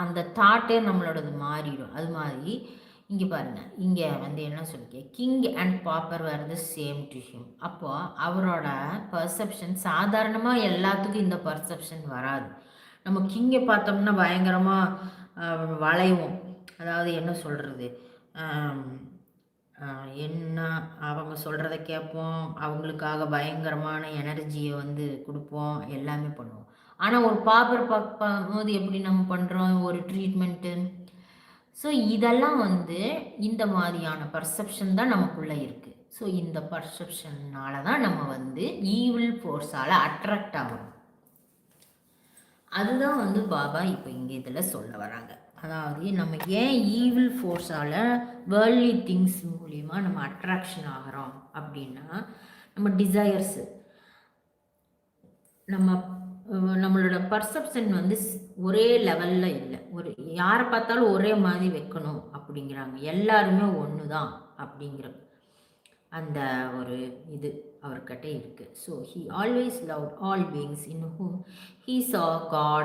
அந்த தாட்டே நம்மளோடது மாறிடும். அது மாதிரி இங்கே பாருங்கள், இங்கே வந்து என்ன சொல்லிக்க, king and pauper were the same to him. அப்போ அவரோட பர்செப்ஷன் சாதாரணமாக எல்லாத்துக்கும் இந்த பர்செப்ஷன் வராது. நம்ம கிங்கை பார்த்தோம்னா பயங்கரமாக வளைவோம். அதாவது என்ன சொல்கிறது, என்ன அவங்க சொல்கிறத கேட்போம், அவங்களுக்காக பயங்கரமான எனர்ஜியை வந்து கொடுப்போம், எல்லாமே பண்ணுவோம். ஆனால் ஒரு பாப்பர் பார்க்கும்போது எப்படி நம்ம பண்ணுறோம், ஒரு ட்ரீட்மெண்ட்டு. ஸோ இதெல்லாம் வந்து இந்த மாதிரியான பர்செப்ஷன் தான் நமக்குள்ளே இருக்குது. ஸோ இந்த பர்செப்ஷன்னால தான் நம்ம வந்து ஈவில் ஃபோர்ஸால் அட்ராக்ட் ஆகணும். அதுதான் வந்து பாபா இப்போ இங்கே இதில் சொல்ல வராங்க. அதாவது நம்ம ஏன் ஈவில் ஃபோர்ஸால் வேர்ல்ட்லி திங்ஸ் மூலிமா நம்ம அட்ராக்ஷன் ஆகிறோம் அப்படின்னா, நம்ம டிசையர்ஸு, நம்மளோட பர்செப்ஷன் வந்து ஒரே லெவலில் இல்லை. யாரை பார்த்தாலும் ஒரே மாதிரி வைக்கணும் அப்படிங்கிறாங்க. எல்லாருமே ஒன்று தான் அப்படிங்கிற அந்த ஒரு இது அவர்கிட்ட இருக்குது. So he always love all beings in whom he saw God